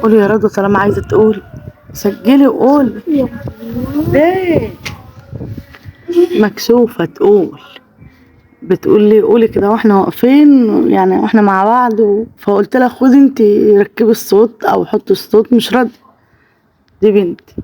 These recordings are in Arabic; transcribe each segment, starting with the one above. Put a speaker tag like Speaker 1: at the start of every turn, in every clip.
Speaker 1: قولي يا رضوى طالما عايزة تقولي. سجلي وقولي. ليه؟ مكسوفة تقول. بتقولي قولي كده واحنا واقفين يعني واحنا مع بعض فقلت لها خدي انتي ركبي الصوت او حطي الصوت مش راضية. دي بنتي.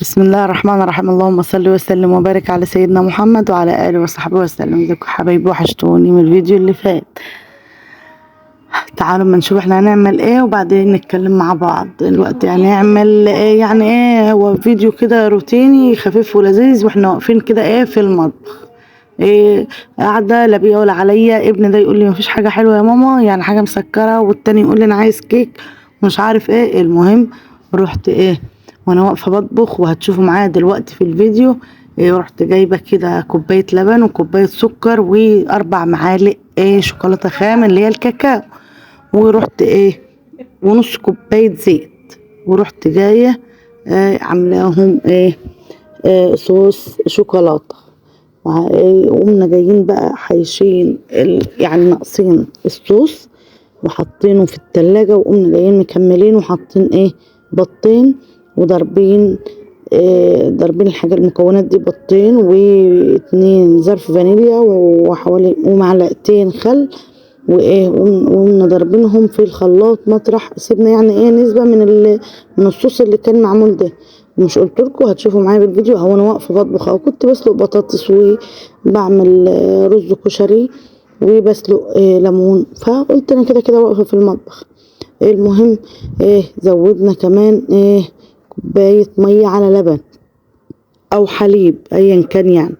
Speaker 1: بسم الله الرحمن الرحيم. اللهم صل وسلم وبارك على سيدنا محمد وعلى اله وصحبه وسلم. ازيكم حبايبي وحشتوني من الفيديو اللي فات. تعالوا اما نشوف احنا هنعمل ايه وبعدين نتكلم مع بعض. دلوقتي هنعمل ايه يعني ايه هو فيديو كده روتيني خفيف ولذيذ واحنا واقفين كده ايه في المطبخ. ايه قاعدة لا بيا ولا عليا. ابني ده يقول لي مفيش حاجة حلوة يا ماما يعني حاجة مسكرة والتاني يقول لي انا عايز كيك ومش عارف ايه. المهم رحت ايه وانا واقفة بطبخ وهتشوفوا معايا دلوقتي في الفيديو. إيه رحت جايبة كده كوباية لبن وكوباية سكر واربع معالق ايه شوكولاتة خام اللي هي الكاكاو ورحت ايه ونص كوباية زيت ورحت جاية عاملاهم صوص شوكولاتة وقمنا جايين بقى حايشين يعني ناقصين الصوص وحاطينه في التلاجة وقمنا جايين مكملين وحاطين بطين وضاربين ضاربين الحاجة المكونات دي بطين واتنين ظرف فانيليا وحوالي ومعلقتين خل وقمنا ضاربينهم في الخلاط مطرح سيبنا يعني نسبة من الصوص اللي كان معمول ده. مش قلت لكم هتشوفوا معايا بالفيديو اهو انا واقفه بطبخ او كنت بسلق بطاطس وبعمل رز كشري وبسلق ليمون فقلت انا كده كده واقفه في المطبخ. المهم زودنا كمان كوبايه ميه على لبن او حليب ايا كان يعني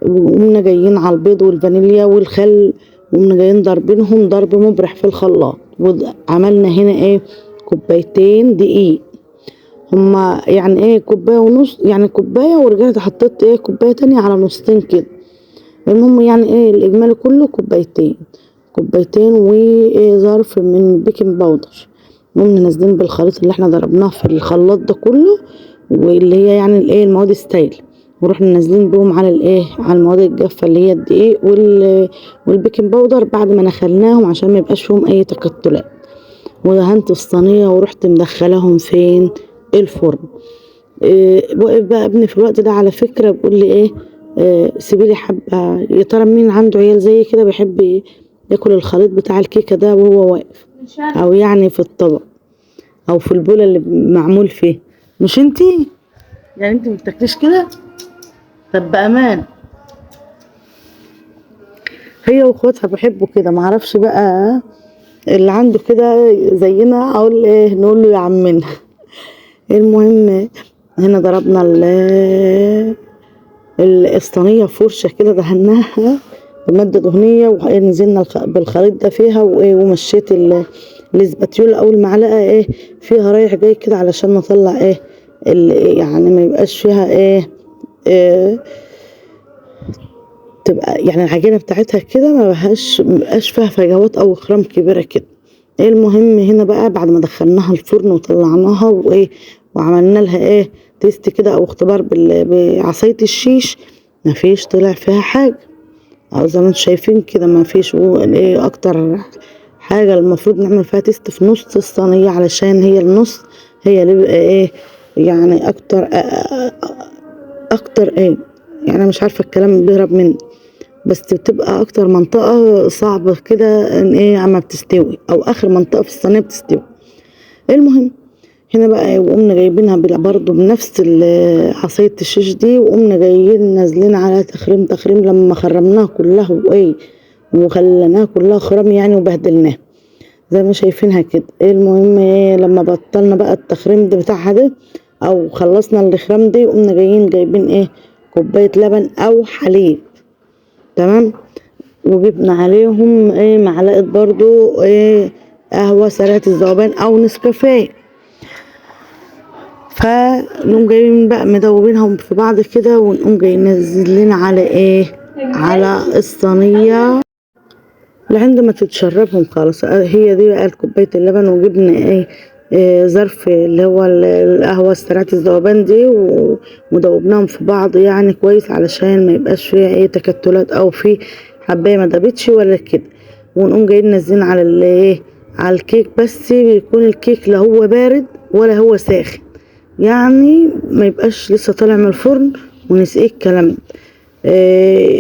Speaker 1: وقمنا جايين على البيض والفانيليا والخل وقمنا جايين ضاربينهم ضرب مبرح في الخلاط وعملنا هنا كوبايتين دقيق. هما يعني كوباية ونص يعني كوباية ورجعت حطيت كوباية تانية على نصين كده. المهم يعني الإجمالي كله كوبايتين وظرف من بيكنج باودر. قمنا نازلين بالخليط اللي احنا ضربناه في الخلاط ده كله واللي هي يعني المواد السائلة ورحنا نازلين بيهم على على المواد الجافة اللي هي الدقيق والبيكنج باودر بعد ما نخلناهم عشان ما يبقاش فيهم أي تكتلات. ودهنت الصينية ورحت مدخلاهم فين الفرن. وقف بقى ابني في الوقت ده على فكرة بيقول لي سيبيلي حبة. يا ترى مين عنده عيال زي كده بيحب ياكل الخليط بتاع الكيكة ده وهو واقف او يعني في الطبق او في البولة اللي معمول فيه. مش انتي يعني انتي مبتاكليش كده؟ طب بأمان هي واخواتها بيحبوا كده معرفش بقى اللي عنده كده زينا اقول نقول له يا عمنا. المهم هنا ضربنا الصينية فرشة كده دهناها بمادة دهنية ونزلنا بالخليط ده فيها ومشيت الاسباتيولا او المعلقة فيها رايح جاي كده علشان نطلع يعني ما يبقاش فيها تبقى يعني العجينة بتاعتها كده ما بقاش فيها فجوات او خرام كبيرة كده. المهم هنا بقى بعد ما دخلناها الفرن وطلعناها وعملنا لها تيست كده او اختبار بعصاية الشيش مفيش طلع فيها حاجة او زي ما انتم شايفين كده مفيش. اكتر حاجة المفروض نعمل فيها تيست في نص الصينية علشان هي النص هي اللي بيبقى يعني اكتر يعني انا مش عارفة الكلام بيهرب مني بس بتبقى اكتر منطقة صعبة كده ان عما بتستوي او اخر منطقة في الصينية بتستوي. المهم هنا بقى وقمنا جايبينها برضو بنفس عصاية الشيش دي وقمنا جايين نازلين على تخريم لما خرمناها كلها وخليناها كلها خرام يعني وبهدلناها زي ما شايفينها كده. المهم لما بطلنا بقى التخريم ده بتاعها ده او خلصنا الخرام دي قمنا جايبين كوباية لبن او حليب تمام وجبنا عليهم معلقة برضو قهوة سريعة الذوبان او نسكافيه. فنقوم جايين بقى مدوبينهم في بعض كده ونقوم جايين ننزلين على على الصينية لعند ما تتشربهم خالص. هي دي بقى كوباية اللبن وجبنا ظرف اللي هو القهوة سريعة الذوبان دي ودوبناهم في بعض يعني كويس علشان ما يبقاش فيها تكتلات او في حباية ما دابتش ولا كده. ونقوم جايين نازلين على على الكيك، بس بيكون الكيك لا هو بارد ولا هو ساخن، يعني ما يبقاش لسه طالع من الفرن ونسقيه الكلام ده.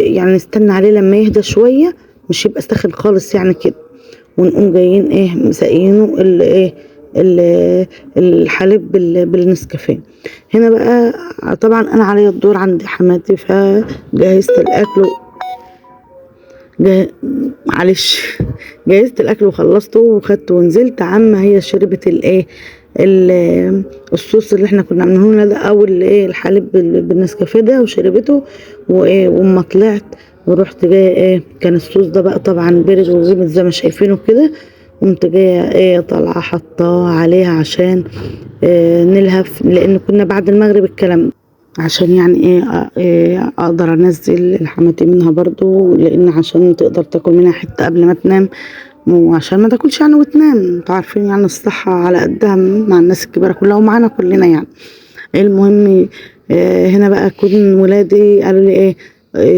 Speaker 1: يعني نستنى عليه لما يهدى شوية، مش يبقى ساخن خالص يعني كده، ونقوم جايين مسقيينه الحليب بالنسكافيه. هنا بقى طبعا انا عليا الدور عند حماتي، فجهزت الاكل جه... معلش جهزت الاكل وخلصته وخدته ونزلت. عما هي شربت الصوص اللي احنا كنا عاملينه ده، او الحليب بالنسكافيه ده، وشربته. وما طلعت ورحت جايه كان الصوص ده بقى طبعا بارد وجامد زي ما شايفينه كده، قمت جايه طالعه حطاه عليها عشان نلهف، لان كنا بعد المغرب الكلام، عشان يعني اقدر انزل لحماتي منها برضو، لان عشان تقدر تاكل منها حته قبل ما تنام، وعشان ما تاكلش يعني وتنام. انتوا عارفين يعني الصحه على قدها مع الناس الكبيره كلها ومعانا كلنا يعني. المهم هنا بقى كون ولادي قالوا لي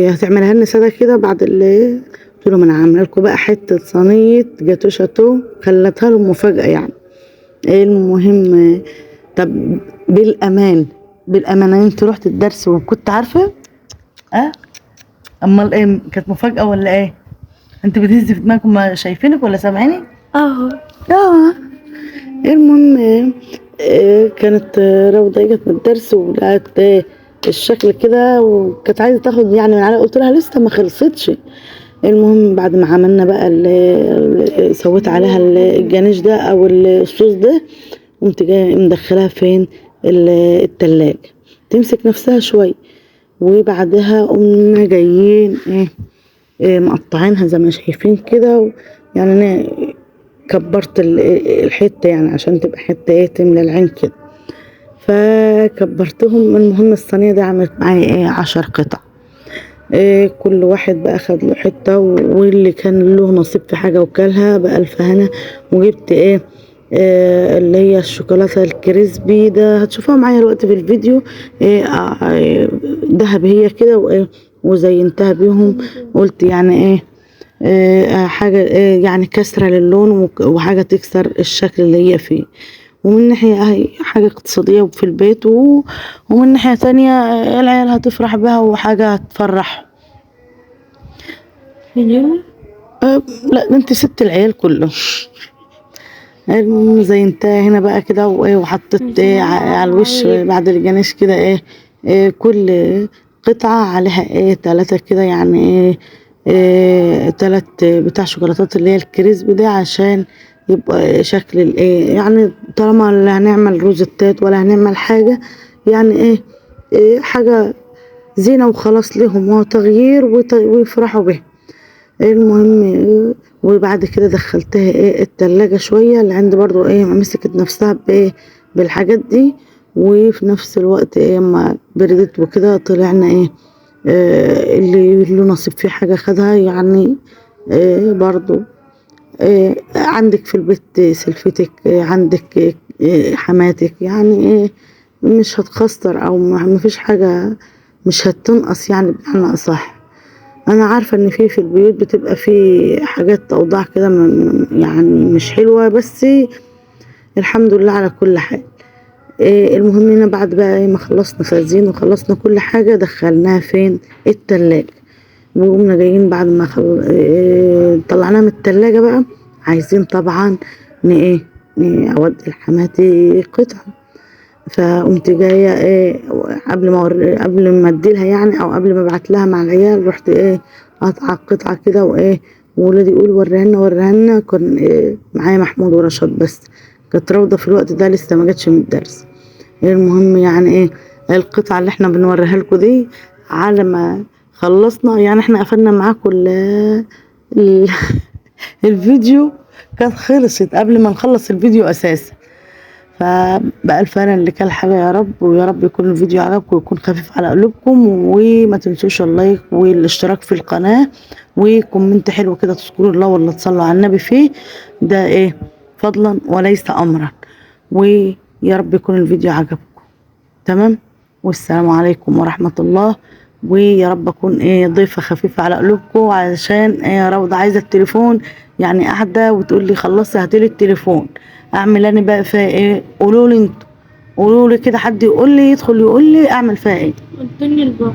Speaker 1: هتعملها لنا ساده كده بعد قلت لهم انا عامله لكم بقى حته صينيه جاتو شاتو، خلتها لهم مفاجاه يعني. المهم طب بالامانه انت رحت الدرس وكنت عارفه؟ اه، امال ايه، كانت مفاجاه ولا ايه؟ انت بتهزي في دماغك، ما شايفينك ولا سامعيني؟ اه. اه. المهم كانت روضه جت من الدرس ولقت الشكل كده، وكانت عايزه تاخد يعني من عليا، قلت لها لسه ما خلصتش. المهم بعد ما عملنا بقى سويت عليها الجانيش ده او الصوص ده، قمت جايه مدخلها فين التلاجة تمسك نفسها شويه، وبعدها قمنا جايين مقطعينها زي ما شايفين كده. يعني انا كبرت الحته يعني عشان تبقى حته تملى العين كده، فكبرتهم. المهم الصينيه دي عملت معايا 10 قطع. كل واحد بقى اخد له حته، واللي كان له نصيب في حاجه وكلها بألف هنا. وجبت اللي هي الشوكولاته الكريسبي ده، هتشوفوها معايا دلوقتي في الفيديو. دهب هي كده، وزينتها بيهم. قلت يعني حاجه يعني كسره للون، وحاجه تكسر الشكل اللي هي فيه. ومن ناحية حاجة اقتصادية في البيت، ومن ناحية تانية العيال هتفرح بها وحاجة هتفرح. لا، ده انت ست العيال كله. المهم زينتها هنا بقى كده، وحطيت على الوش بعد الجناش كده كل قطعة عليها 3 كده، يعني 3 بتاع شوكولاتات اللي هي الكريسبي ده، عشان يبقى شكل يعني طالما لا هنعمل روزتات ولا هنعمل حاجة، يعني حاجة زينة وخلاص لهم، هو تغيير ويفرحوا به. المهم وبعد كده دخلتها التلاجة شوية، اللي عندي برضو مسكت نفسها بالحاجات دي. وفي نفس الوقت ما بردت وكده طلعنا اللي له نصيب في حاجة خدها يعني. برضو عندك في البيت سلفتك، عندك حماتك، يعني مش هتخسر او ما فيش حاجة، مش هتنقص يعني بمعنى اصح. انا عارفة ان في البيوت بتبقى في حاجات اوضاع كده يعني مش حلوة، بس الحمد لله على كل حال. المهم هنا بعد بقى ما خلصنا خزين وخلصنا كل حاجة، دخلناها فين التلاجة. وقمنا جايين بعد ما طلعناها من التلاجة بقى، عايزين طبعا اودي لحماتي قطعة. فقمت جايه قبل ما اديلها يعني، او قبل ما ابعت لها مع العيال، رحت قطعه قطعه كده، وولادي يقولوا وريها لنا. كان معايا محمود ورشاد بس، كانت روضه في الوقت ده لسه ما جاتش من الدرس. المهم يعني القطعه اللي احنا بنوريها لكم دي، على ما خلصنا يعني احنا قفلنا معاكم ال- الفيديو، كانت خلصت قبل ما نخلص الفيديو اساسا. فبألف أنا اللي كل حاجة يا رب، ويا رب يكون الفيديو عجبكم ويكون خفيف على قلوبكم. وما تنسوش اللايك والاشتراك في القناة، وكومنت حلو كده تذكروا الله ولا تصلوا على النبي فيه، ده فضلا وليس أمرا. ويا رب يكون الفيديو عجبكم. تمام، والسلام عليكم ورحمة الله ويا رب اكون ضيفة خفيفة على قلوبكم، علشان روضة عايزة التليفون، يعني قاعدة وتقول لي خلصي هاتيلي التليفون، اعمل انا بقى فيها ايه؟ قولوا لي انتوا، قولوا لي كده، حد يقول لي، يدخل يقول لي اعمل فيها ايه.
Speaker 2: ادوني الباقي.